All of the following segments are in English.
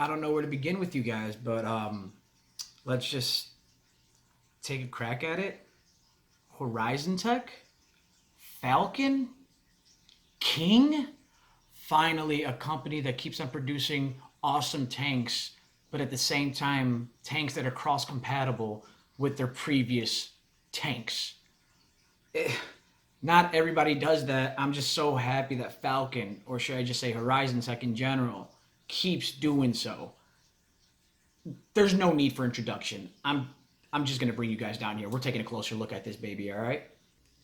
I don't know where to begin with you guys, but let's just take a crack at it. HorizonTech Falcon King, finally a company that keeps on producing awesome tanks, but at the same time tanks that are cross compatible with their previous tanks. Not everybody does that. I'm just so happy that Falcon, or should I just say HorizonTech in general, keeps doing so. There's no need for introduction. I'm just gonna bring you guys down here. We're taking a closer look at this baby, all right?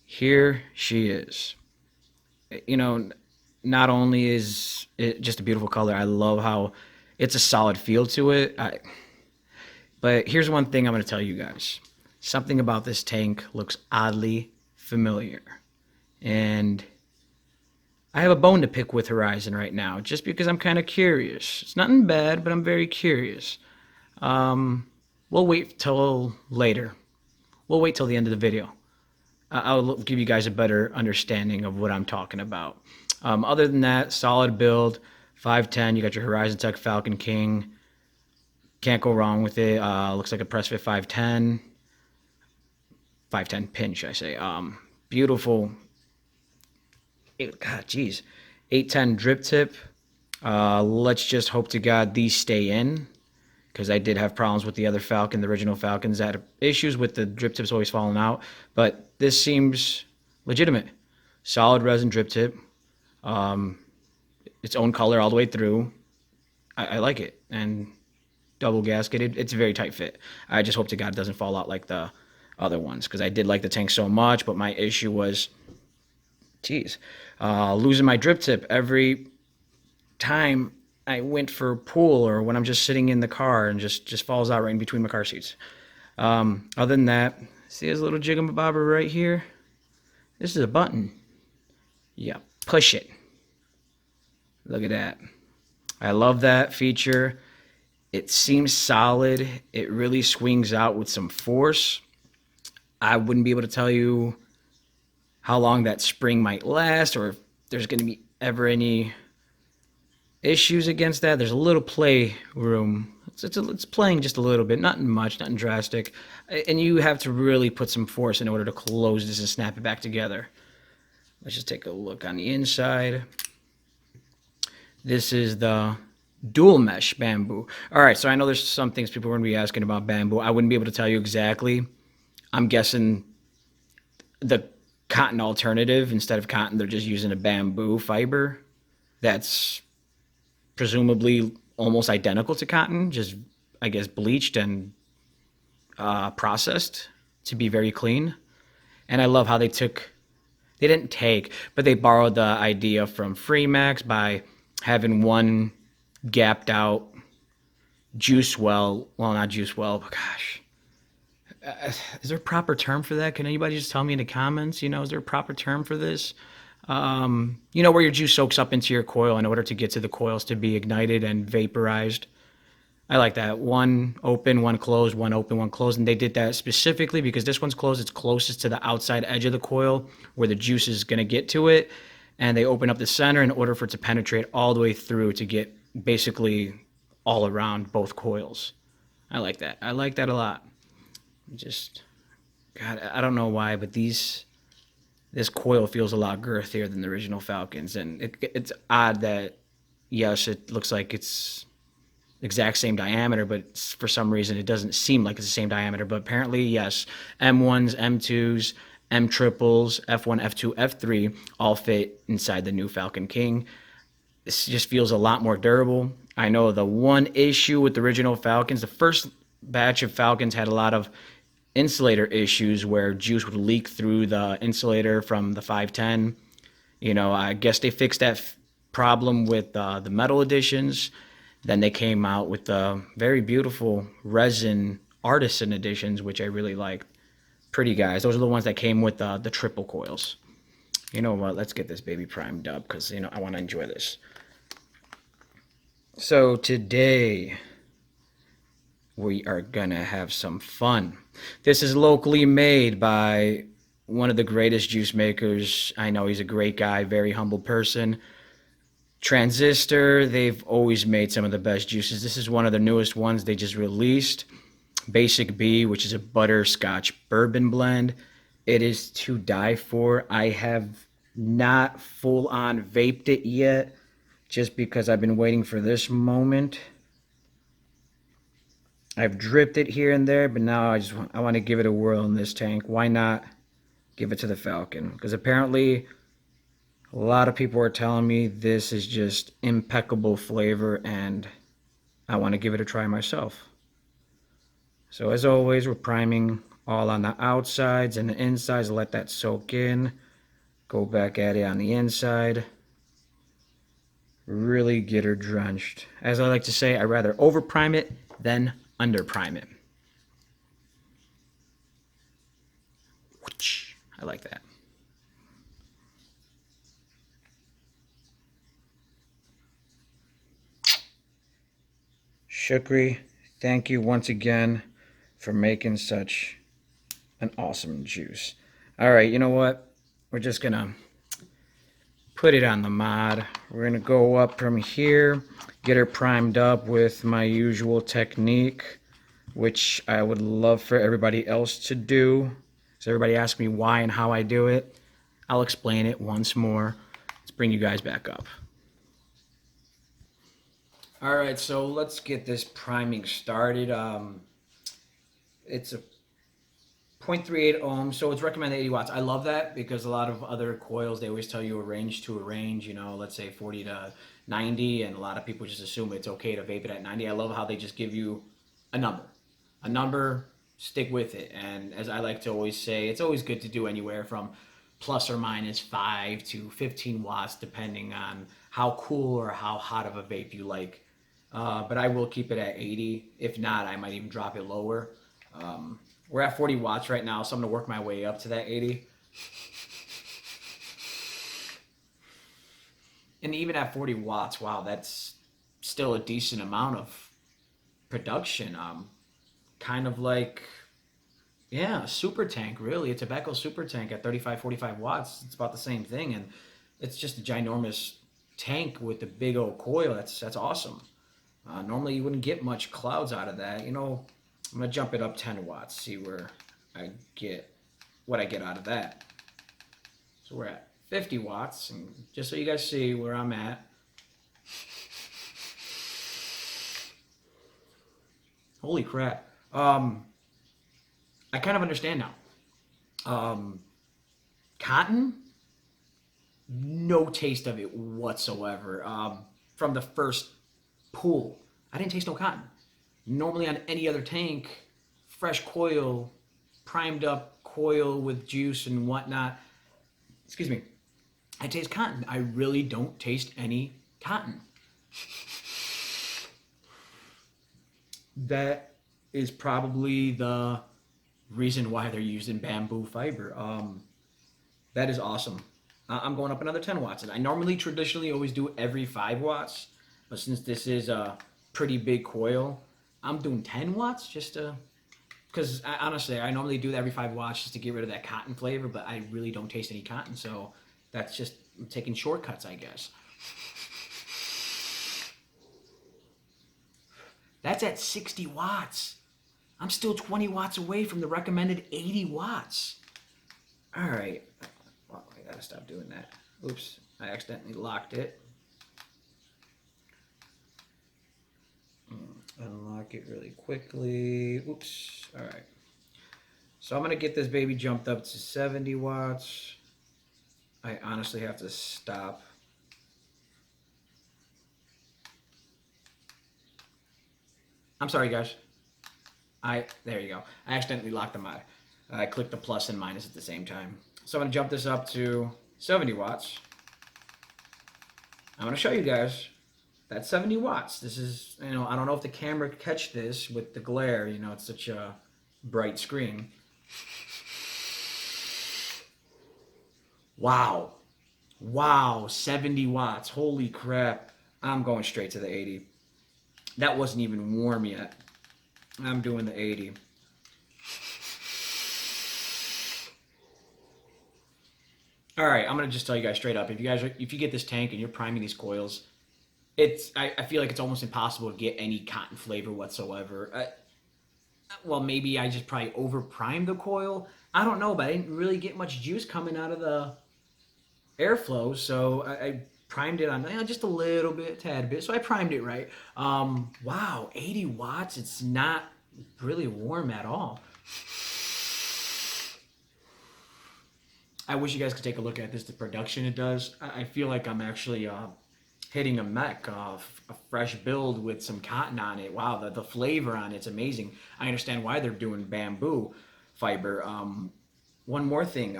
Here she is. You know, not only is it just a beautiful color, I love how it's a solid feel to it. But here's one thing I'm gonna tell you guys. Something about this tank looks oddly familiar. And I have a bone to pick with Horizon right now, just because I'm kind of curious. It's nothing bad, but I'm very curious. We'll wait till later. We'll wait till the end of the video. I'll give you guys a better understanding of what I'm talking about. Other than that, solid build, 510. You got your HorizonTech Falcon King. Can't go wrong with it. Looks like a press fit 510. 510 pin, should I say. Beautiful. God, geez. 810 drip tip. Let's just hope to God these stay in, because I did have problems with the other Falcon, the original Falcons, that had issues with the drip tips always falling out. But this seems legitimate. Solid resin drip tip. Its own color all the way through. I like it. And double gasketed. It's a very tight fit. I just hope to God it doesn't fall out like the other ones, because I did like the tank so much, but my issue was, losing my drip tip every time I went for a pool, or when I'm just sitting in the car and just falls out right in between my car seats. Other than that, see this little jiggle-bobber right here? This is a button. Yeah, push it. Look at that. I love that feature. It seems solid. It really swings out with some force. I wouldn't be able to tell you how long that spring might last, or if there's going to be ever any issues against that. There's a little play room. It's playing just a little bit, nothing much, nothing drastic. And you have to really put some force in order to close this and snap it back together. Let's just take a look on the inside. This is the dual mesh bamboo. All right, so I know there's some things people are going to be asking about bamboo. I wouldn't be able to tell you exactly. I'm guessing the cotton alternative, instead of cotton, they're just using a bamboo fiber that's presumably almost identical to cotton, just, I guess, bleached and processed to be very clean. And I love how they didn't take, but they borrowed the idea from Freemax by having one gapped out juice well, not juice well, but gosh, is there a proper term for that? Can anybody just tell me in the comments? Is there a proper term for this? Where your juice soaks up into your coil in order to get to the coils to be ignited and vaporized. I like that. One open, one closed, one open, one closed. And they did that specifically because this one's closed. It's closest to the outside edge of the coil where the juice is going to get to it. And they open up the center in order for it to penetrate all the way through to get basically all around both coils. I like that. I like that a lot. God, I don't know why, but this coil feels a lot girthier than the original Falcons, and it's odd that, yes, it looks like it's exact same diameter, but for some reason it doesn't seem like it's the same diameter. But apparently, yes, M1s, M2s, M triples, F1, F2, F3 all fit inside the new Falcon King. This just feels a lot more durable. I know the one issue with the original Falcons, the first batch of Falcons had a lot of insulator issues where juice would leak through the insulator from the 510. I guess they fixed that problem with the metal editions. Then they came out with the very beautiful resin artisan editions, which I really liked. Pretty guys. Those are the ones that came with the triple coils. You know what? Let's get this baby primed up because, I want to enjoy this. So today we are gonna have some fun. This is locally made by one of the greatest juice makers I know. He's a great guy, very humble person. Transistor, they've always made some of the best juices. This is one of the newest ones they just released. Basic B, which is a butterscotch bourbon blend. It is to die for. I have not full on vaped it yet, just because I've been waiting for this moment. I've dripped it here and there, but now I want to give it a whirl in this tank. Why not give it to the Falcon? Because apparently a lot of people are telling me this is just impeccable flavor, and I want to give it a try myself. So as always, we're priming all on the outsides and the insides. Let that soak in. Go back at it on the inside. Really get her drenched. As I like to say, I'd rather over prime it than under prime it. I like that. Shukri, thank you once again for making such an awesome juice. All right, you know what? We're just gonna put it on the mod. We're gonna go up from here, get her primed up with my usual technique, which I would love for everybody else to do. So everybody asks me why and how I do it. I'll explain it once more. Let's bring you guys back up. All right, so let's get this priming started. It's a 0.38 ohms, so it's recommended 80 watts. I love that because a lot of other coils, they always tell you a range, you know, let's say 40 to 90, and a lot of people just assume it's okay to vape it at 90. I love how they just give you a number, stick with it. And as I like to always say, it's always good to do anywhere from plus or minus 5 to 15 watts, depending on how cool or how hot of a vape you like. But I will keep it at 80. If not, I might even drop it lower. We're at 40 watts right now, so I'm going to work my way up to that 80. And even at 40 watts, wow, that's still a decent amount of production. Kind of like, yeah, a super tank, really. A tobacco super tank at 35, 45 watts. It's about the same thing, and it's just a ginormous tank with a big old coil. That's awesome. Normally, you wouldn't get much clouds out of that. You know, I'm going to jump it up 10 watts, see where I get, what I get out of that. So we're at 50 watts, and just so you guys see where I'm at. Holy crap. I kind of understand now. Cotton, no taste of it whatsoever. From the first pull, I didn't taste no cotton. Normally on any other tank, fresh coil, primed up coil with juice and whatnot, excuse me, I taste cotton. I really don't taste any cotton. That is probably the reason why they're using bamboo fiber. That is awesome. I'm going up another 10 watts. And I normally traditionally always do every 5 watts, but since this is a pretty big coil, I'm doing 10 watts just to, because honestly, I normally do that every 5 watts just to get rid of that cotton flavor, but I really don't taste any cotton, so that's just, I'm taking shortcuts, I guess. That's at 60 watts. I'm still 20 watts away from the recommended 80 watts. All right. Well, I gotta stop doing that. Oops, I accidentally locked it. Unlock it really quickly. Oops. All right. So I'm gonna get this baby jumped up to 70 watts. I honestly have to stop. I'm sorry, guys. There you go. I accidentally locked them out. I clicked the plus and minus at the same time. So I'm gonna jump this up to 70 watts. I'm gonna show you guys. That's 70 watts. This is, you know, I don't know if the camera could catch this with the glare. You know, it's such a bright screen. Wow. Wow, 70 watts. Holy crap. I'm going straight to the 80. That wasn't even warm yet. I'm doing the 80. All right, I'm gonna just tell you guys straight up. If you get this tank and you're priming these coils, I feel like it's almost impossible to get any cotton flavor whatsoever. Well, maybe I just probably over primed the coil. I don't know, but I didn't really get much juice coming out of the airflow, so I primed it on just a little bit, tad bit. So I primed it right. Wow, 80 watts. It's not really warm at all. I wish you guys could take a look at this. The production it does. I feel like I'm actually hitting a mech, a fresh build with some cotton on it. Wow, the flavor on it's amazing. I understand why they're doing bamboo fiber. One more thing,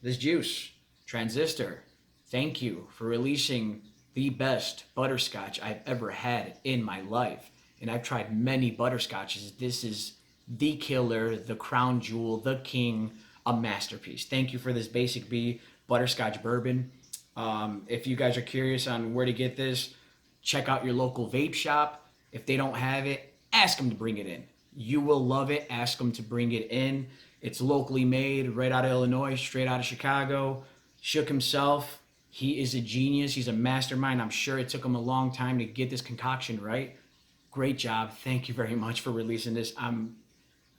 this juice, Transistor, thank you for releasing the best butterscotch I've ever had in my life. And I've tried many butterscotches. This is the killer, the crown jewel, the king, a masterpiece. Thank you for this Basic B butterscotch bourbon. If you guys are curious on where to get this, check out your local vape shop. If they don't have it, ask them to bring it in. You will love it. Ask them to bring it in. It's locally made, right out of Illinois, straight out of Chicago. Shook himself. He is a genius. He's a mastermind. I'm sure it took him a long time to get this concoction right. Great job. Thank you very much for releasing this.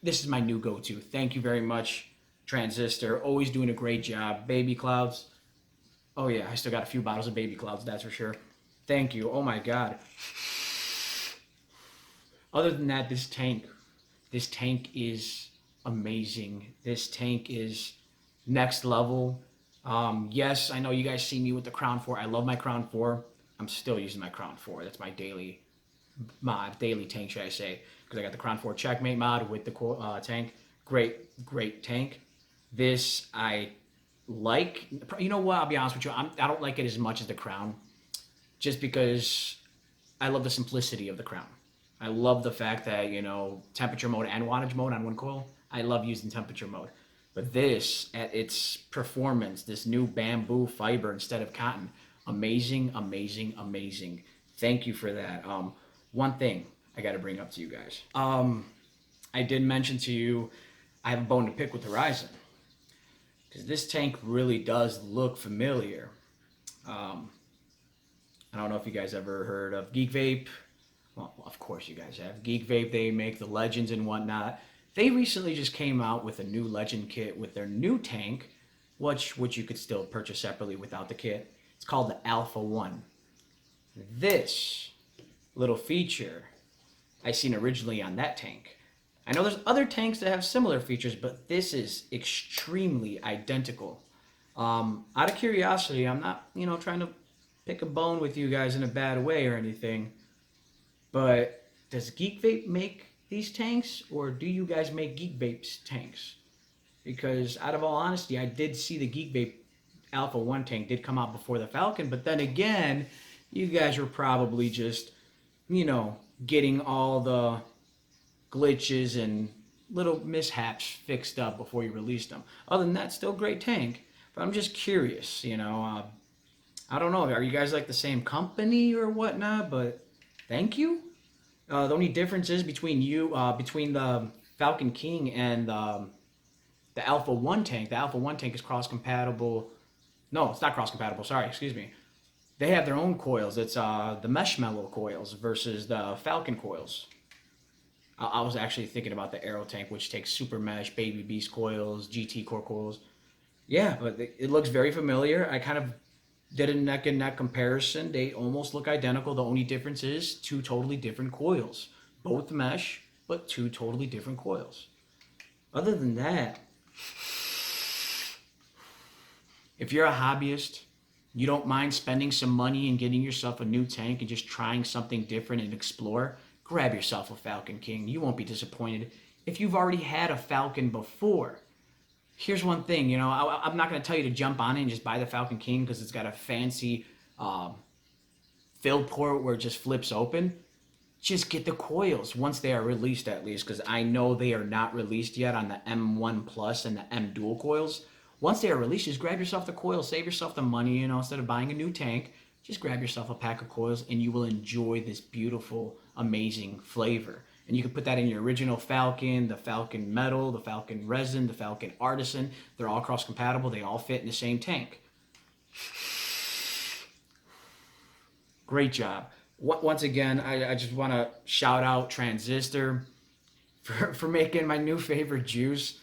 This is my new go-to. Thank you very much, Transistor. Always doing a great job. Baby Clouds. Oh yeah, I still got a few bottles of Baby Clouds, that's for sure. Thank you. Oh my God. Other than that, this tank is amazing. This tank is next level. Yes, I know you guys see me with the Crown 4. I love my Crown 4. I'm still using my Crown 4. That's my daily tank, should I say. Because I got the Crown 4 Checkmate mod with the tank. Great tank. This, I like. You know what? I'll be honest with you. I don't like it as much as the Crown. Just because I love the simplicity of the Crown. I love the fact that, temperature mode and wattage mode on one coil. I love using temperature mode. But this, at its performance, this new bamboo fiber instead of cotton, amazing. Thank you for that. One thing I got to bring up to you guys. I did mention to you, I have a bone to pick with Horizon. Because this tank really does look familiar. I don't know if you guys ever heard of Geek Vape. Well, of course you guys have. Geek Vape, they make the Legends and whatnot. They recently just came out with a new Legend kit with their new tank, which you could still purchase separately without the kit. It's called the Alpha 1. This little feature I seen originally on that tank. I know there's other tanks that have similar features, but this is extremely identical. Out of curiosity, I'm not, trying to pick a bone with you guys in a bad way or anything, but does Geek Vape make these tanks, or do you guys make Geek Vape's tanks? Because out of all honesty, I did see the Geek Vape Alpha 1 tank did come out before the Falcon, but then again, you guys were probably just, getting all the glitches and little mishaps fixed up before you released them. Other than that, still great tank, but I'm just curious, I don't know, are you guys like the same company or whatnot, but thank you. The only difference is between the Falcon King and the Alpha 1 tank. The Alpha 1 tank is cross-compatible. No, it's not cross-compatible. Sorry, excuse me. They have their own coils. It's the Meshmellow coils versus the Falcon coils. I was actually thinking about the Aero tank, which takes Super Mesh, Baby Beast coils, GT Core coils. Yeah, but it looks very familiar. I kind of did a neck and neck comparison. They almost look identical. The only difference is two totally different coils. Both mesh, but two totally different coils. Other than that, if you're a hobbyist, you don't mind spending some money and getting yourself a new tank and just trying something different and explore, grab yourself a Falcon King. You won't be disappointed if you've already had a Falcon before. Here's one thing, I'm not going to tell you to jump on it and just buy the Falcon King because it's got a fancy fill port where it just flips open. Just get the coils once they are released, at least, because I know they are not released yet on the M1 Plus and the M Dual coils. Once they are released, just grab yourself the coils, save yourself the money, instead of buying a new tank, just grab yourself a pack of coils and you will enjoy this beautiful, amazing flavor. And you can put that in your original Falcon, the Falcon Metal, the Falcon Resin, the Falcon Artisan. They're all cross-compatible. They all fit in the same tank. Great job. Once again, I just want to shout out Transistor for making my new favorite juice.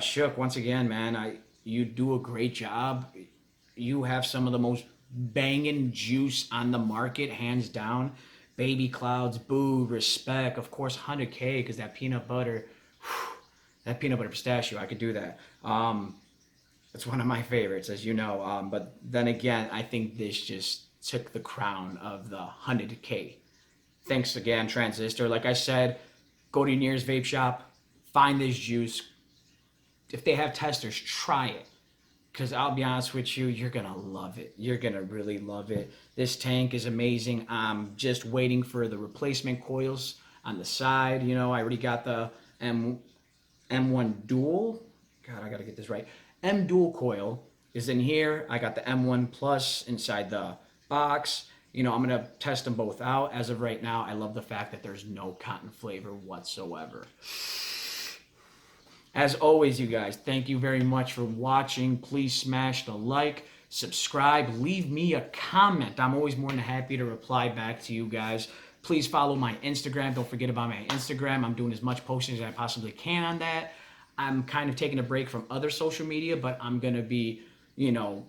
Shook, once again, man, you do a great job. You have some of the most banging juice on the market, hands down. Baby Clouds, Boo, Respect, of course, 100K, because that peanut butter, whew, that peanut butter pistachio, I could do that. It's one of my favorites, as you know. But then again, I think this just took the crown of the 100K. Thanks again, Transistor. Like I said, go to your nearest vape shop, find this juice. If they have testers, try it. Because I'll be honest with you, you're going to love it. You're going to really love it. This tank is amazing. I'm just waiting for the replacement coils on the side. You know, I already got the M1 Dual. God, I got to get this right. M Dual coil is in here. I got the M1 Plus inside the box. You know, I'm going to test them both out. As of right now, I love the fact that there's no cotton flavor whatsoever. As always, you guys, thank you very much for watching. Please smash the like, subscribe, leave me a comment. I'm always more than happy to reply back to you guys. Please follow my Instagram. Don't forget about my Instagram. I'm doing as much posting as I possibly can on that. I'm kind of taking a break from other social media, but I'm going to be, you know,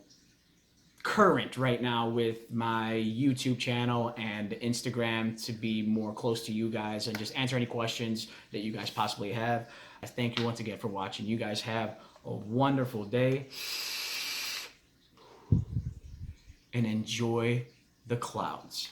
current right now with my YouTube channel and Instagram to be more close to you guys and just answer any questions that you guys possibly have. I thank you once again for watching. You guys have a wonderful day and enjoy the clouds.